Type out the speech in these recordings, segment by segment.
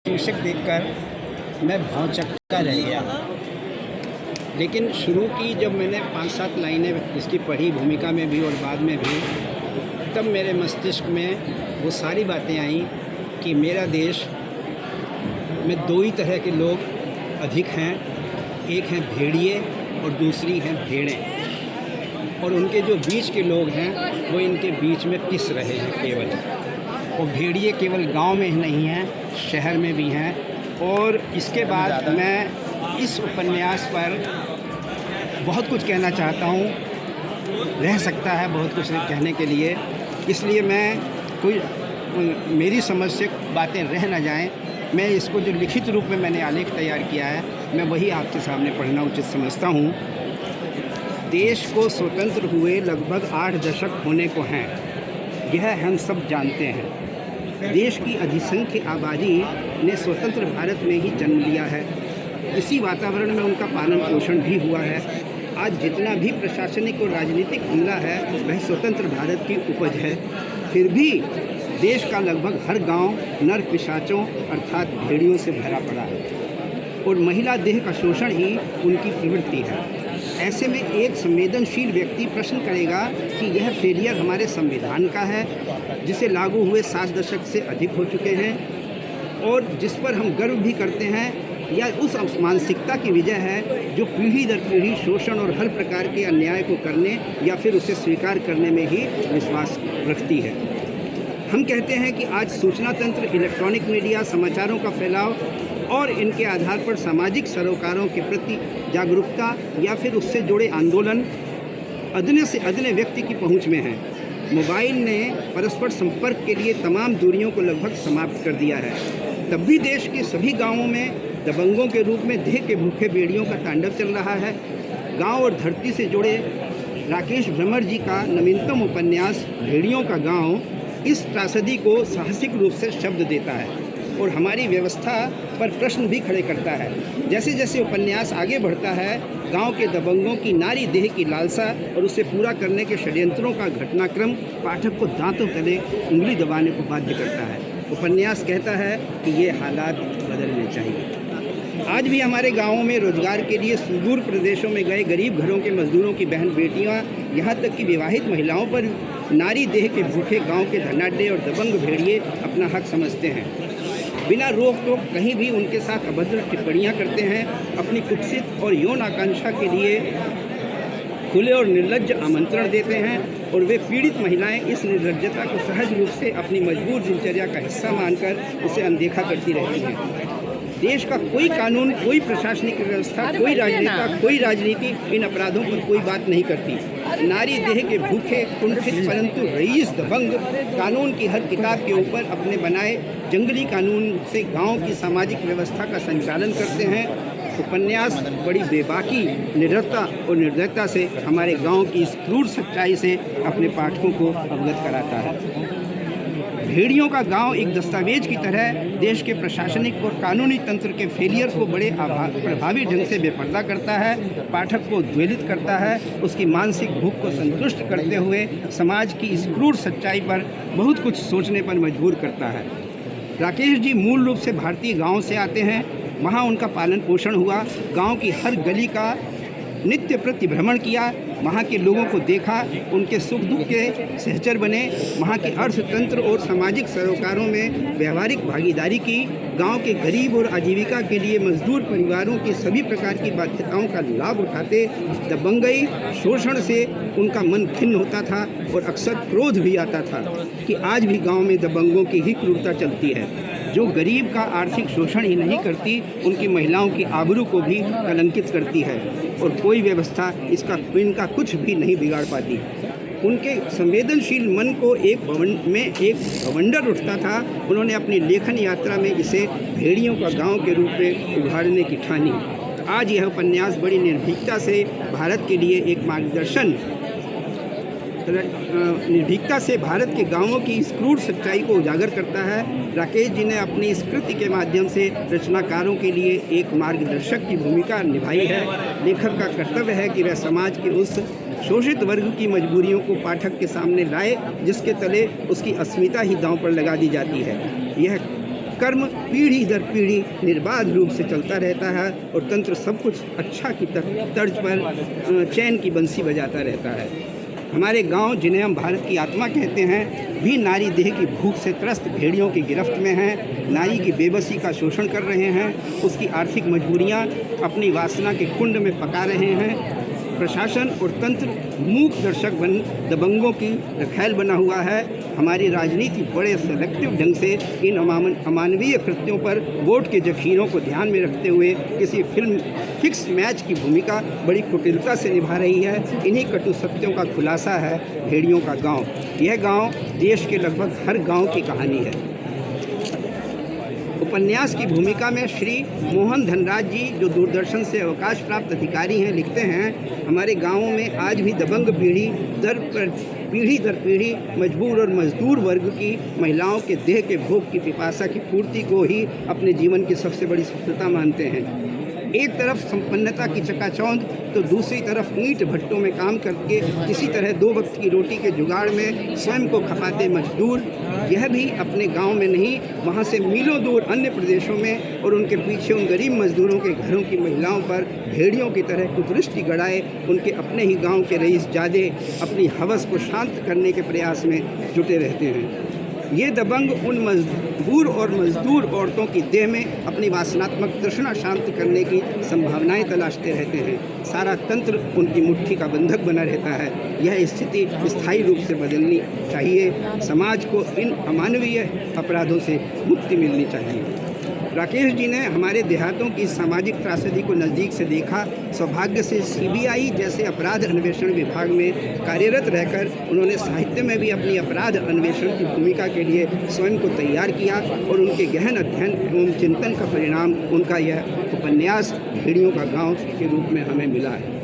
शीर्षक देखकर मैं भौंचक्का रह गया। लेकिन शुरू की जब मैंने 5-7 लाइनें इसकी पढ़ी, भूमिका में भी और बाद में भी, तब मेरे मस्तिष्क में वो सारी बातें आईं कि मेरा देश में दो ही तरह के लोग अधिक हैं। एक हैं भेड़िए और दूसरी हैं भेड़ें, और उनके जो बीच के लोग हैं वो इनके बीच में पिस रहे हैं केवल। और भेड़िए केवल गांव में ही नहीं हैं, शहर में भी हैं। और इसके बाद मैं इस उपन्यास पर बहुत कुछ कहना चाहता हूँ, रह सकता है बहुत कुछ कहने के लिए, इसलिए मेरी समझ से बातें रह ना जाएं, मैं इसको जो लिखित रूप में मैंने आलेख तैयार किया है, मैं वही आपके सामने पढ़ना उचित समझता हूँ। देश को स्वतंत्र हुए लगभग 8 दशक होने को हैं, यह हम सब जानते हैं। देश की अधिसंख्य आबादी ने स्वतंत्र भारत में ही जन्म लिया है। इसी वातावरण में उनका पालन पोषण भी हुआ है। आज जितना भी प्रशासनिक और राजनीतिक हमला है वह स्वतंत्र भारत की उपज है। फिर भी देश का लगभग हर गांव नर पिशाचों अर्थात भेड़ियों से भरा पड़ा है, और महिला देह का शोषण ही उनकी प्रवृत्ति है। ऐसे में एक संवेदनशील व्यक्ति प्रश्न करेगा कि यह फेलियर हमारे संविधान का है, जिसे लागू हुए 7 दशक से अधिक हो चुके हैं और जिस पर हम गर्व भी करते हैं, या उस मानसिकता की विजय है जो पीढ़ी दर पीढ़ी शोषण और हर प्रकार के अन्याय को करने या फिर उसे स्वीकार करने में ही विश्वास रखती है। हम कहते हैं कि आज सूचना तंत्र, इलेक्ट्रॉनिक मीडिया, समाचारों का फैलाव और इनके आधार पर सामाजिक सरोकारों के प्रति जागरूकता या फिर उससे जुड़े आंदोलन अदने से अदने व्यक्ति की पहुंच में हैं। मोबाइल ने परस्पर संपर्क के लिए तमाम दूरियों को लगभग समाप्त कर दिया है। तब भी देश के सभी गांवों में दबंगों के रूप में देह के भूखे भेड़ियों का तांडव चल रहा है। गांव और धरती से जुड़े राकेश भ्रमर जी का नवीनतम उपन्यास भेड़ियों का गांव इस त्रासदी को साहसिक रूप से शब्द देता है और हमारी व्यवस्था पर प्रश्न भी खड़े करता है। जैसे जैसे उपन्यास आगे बढ़ता है, गांव के दबंगों की नारी देह की लालसा और उसे पूरा करने के षड्यंत्रों का घटनाक्रम पाठक को दांतों तले उंगली दबाने को बाध्य करता है। उपन्यास कहता है कि ये हालात बदलने चाहिए। आज भी हमारे गांवों में रोजगार के लिए सुदूर प्रदेशों में गए गरीब घरों के मजदूरों की बहन बेटियां, यहाँ तक कि विवाहित महिलाओं पर नारी देह के भूखे गांव के धनाढ्य और दबंग भेड़िए अपना हक समझते हैं। बिना रोक टोक कहीं भी उनके साथ अभद्र टिप्पणियां करते हैं। अपनी कुत्सित और यौन आकांक्षा के लिए खुले और निर्लज्ज आमंत्रण देते हैं, और वे पीड़ित महिलाएं इस निर्लज्जता को सहज रूप से अपनी मजबूर दिनचर्या का हिस्सा मानकर उसे अनदेखा करती रहती हैं। देश का कोई कानून, कोई प्रशासनिक व्यवस्था, कोई राजनेता, कोई राजनीति इन अपराधों पर कोई बात नहीं करती। नारी देह के भूखे कुंठित परंतु रईस दबंग कानून की हर किताब के ऊपर अपने बनाए जंगली कानून से गांव की सामाजिक व्यवस्था का संचालन करते हैं। उपन्यास बड़ी बेबाकी, निडरता और निर्दयता से हमारे गांव की इस क्रूर सच्चाई से अपने पाठकों को अवगत कराता है। भेड़ियों का गांव एक दस्तावेज की तरह देश के प्रशासनिक और कानूनी तंत्र के फेलियर को बड़े प्रभावी ढंग से बेपर्दा करता है, पाठक को उद्वेलित करता है, उसकी मानसिक भूख को संतुष्ट करते हुए समाज की इस क्रूर सच्चाई पर बहुत कुछ सोचने पर मजबूर करता है। राकेश जी मूल रूप से भारतीय गांव से आते हैं। वहाँ उनका पालन पोषण हुआ, गांव की हर गली का नित्य प्रति भ्रमण किया, वहाँ के लोगों को देखा, उनके सुख दुख के सहचर बने, वहाँ के अर्थतंत्र और सामाजिक सरोकारों में व्यवहारिक भागीदारी की, गांव के गरीब और आजीविका के लिए मजदूर परिवारों की सभी प्रकार की बाध्यताओं का लाभ उठाते। दबंगई शोषण से उनका मन खिन्न होता था और अक्सर क्रोध भी आता था कि आज भी गांव में दबंगों की ही क्रूरता चलती है, जो गरीब का आर्थिक शोषण ही नहीं करती, उनकी महिलाओं की आबरू को भी कलंकित करती है, और कोई व्यवस्था इनका कुछ भी नहीं बिगाड़ पाती। उनके संवेदनशील मन को एक बवंडर उठता था। उन्होंने अपनी लेखन यात्रा में इसे भेड़ियों का गांव के रूप में उभारने की ठानी। आज यह उपन्यास बड़ी निर्भीकता से भारत के लिए एक मार्गदर्शन निर्भीकता से भारत के गांवों की इस क्रूर सच्चाई को उजागर करता है। राकेश जी ने अपनी इस कृति के माध्यम से रचनाकारों के लिए एक मार्गदर्शक की भूमिका निभाई है। लेखक का कर्तव्य है कि वह समाज के उस शोषित वर्ग की मजबूरियों को पाठक के सामने लाए जिसके तले उसकी अस्मिता ही दांव पर लगा दी जाती है। यह कर्म पीढ़ी दर पीढ़ी निर्बाध रूप से चलता रहता है और तंत्र सब कुछ अच्छा की तर्ज पर चैन की बंसी बजाता रहता है। हमारे गांव, जिन्हें हम भारत की आत्मा कहते हैं, भी नारी देह की भूख से त्रस्त भेड़ियों की गिरफ्त में हैं। नारी की बेबसी का शोषण कर रहे हैं, उसकी आर्थिक मजबूरियां अपनी वासना के कुंड में पका रहे हैं। प्रशासन और तंत्र मूक दर्शक बन दबंगों की रखैल बना हुआ है। हमारी राजनीति बड़े सेलेक्टिव ढंग से इन अमानवीय कृत्यों पर वोट के जखीरों को ध्यान में रखते हुए किसी फिल्म फिक्स मैच की भूमिका बड़ी कुटिलता से निभा रही है। इन्हीं कटु सत्यों का खुलासा है भेड़ियों का गांव। यह गांव देश के लगभग हर गांव की कहानी है। उपन्यास की भूमिका में श्री मोहन धनराज जी, जो दूरदर्शन से अवकाश प्राप्त अधिकारी हैं, लिखते हैं, हमारे गांवों में आज भी दबंग पीढ़ी दर पीढ़ी मजबूर और मजदूर वर्ग की महिलाओं के देह के भोग की पिपासा की पूर्ति को ही अपने जीवन की सबसे बड़ी सफलता मानते हैं। एक तरफ संपन्नता की चकाचौंध तो दूसरी तरफ ईंट भट्टों में काम करके किसी तरह 2 वक्त की रोटी के जुगाड़ में स्वयं को खपाते मजदूर, यह भी अपने गांव में नहीं, वहां से मीलों दूर अन्य प्रदेशों में और उनके पीछे उन गरीब मजदूरों के घरों की महिलाओं पर भेड़ियों की तरह कुदृष्टि गड़ाए उनके अपने ही गांव के रईसजादे अपनी हवस को शांत करने के प्रयास में जुटे रहते हैं। ये दबंग उन मजबूर और मजदूर औरतों की देह में अपनी वासनात्मक तृष्णा शांत करने की संभावनाएं तलाशते रहते हैं। सारा तंत्र उनकी मुट्ठी का बंधक बना रहता है। यह स्थिति स्थायी रूप से बदलनी चाहिए। समाज को इन अमानवीय अपराधों से मुक्ति मिलनी चाहिए। राकेश जी ने हमारे देहातों की सामाजिक त्रासदी को नज़दीक से देखा। सौभाग्य से सीबीआई जैसे अपराध अन्वेषण विभाग में कार्यरत रहकर उन्होंने साहित्य में भी अपनी अपराध अन्वेषण की भूमिका के लिए स्वयं को तैयार किया और उनके गहन अध्ययन एवं चिंतन का परिणाम उनका यह उपन्यास भेड़ियों का गांव के रूप में हमें मिला है।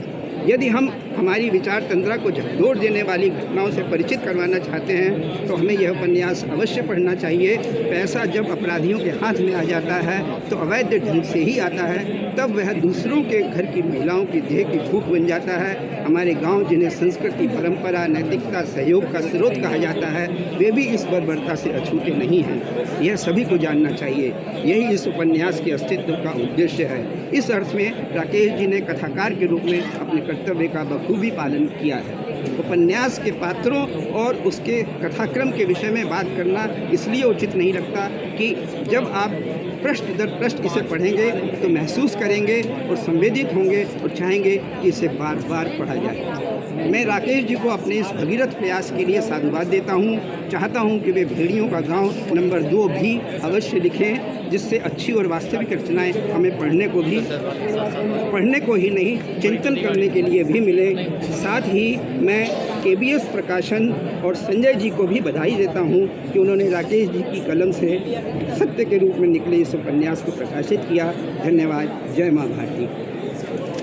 यदि हम हमारी विचार तंत्रा को झकझोर देने वाली घटनाओं से परिचित करवाना चाहते हैं तो हमें यह उपन्यास अवश्य पढ़ना चाहिए। पैसा जब अपराधियों के हाथ में आ जाता है तो अवैध ढंग से ही आता है, तब वह दूसरों के घर की महिलाओं की देह की भूख बन जाता है। हमारे गांव, जिन्हें संस्कृति, परंपरा, नैतिकता, सहयोग का स्रोत कहा जाता है, वे भी इस बर्बरता से अछूते नहीं हैं। यह सभी को जानना चाहिए। यही इस उपन्यास के अस्तित्व का उद्देश्य है। इस अर्थ में राकेश जी ने कथाकार के रूप में अपने कर्तव्य का बखूबी पालन किया है। उपन्यास के पात्रों और उसके कथाक्रम के विषय में बात करना इसलिए उचित नहीं लगता कि जब आप पृष्ठ दर पृष्ठ इसे पढ़ेंगे तो महसूस करेंगे और संवेदित होंगे और चाहेंगे कि इसे बार बार पढ़ा जाए। मैं राकेश जी को अपने इस भगीरथ प्रयास के लिए साधुवाद देता हूँ। चाहता हूँ कि वे भेड़ियों का गांव नंबर 2 भी अवश्य लिखें, जिससे अच्छी और वास्तविक रचनाएं हमें पढ़ने को ही नहीं, चिंतन करने के लिए भी मिले। साथ ही मैं KBS प्रकाशन और संजय जी को भी बधाई देता हूँ कि उन्होंने राकेश जी की कलम से सत्य के रूप में निकले इस उपन्यास को प्रकाशित किया। धन्यवाद। जय माँ भारती।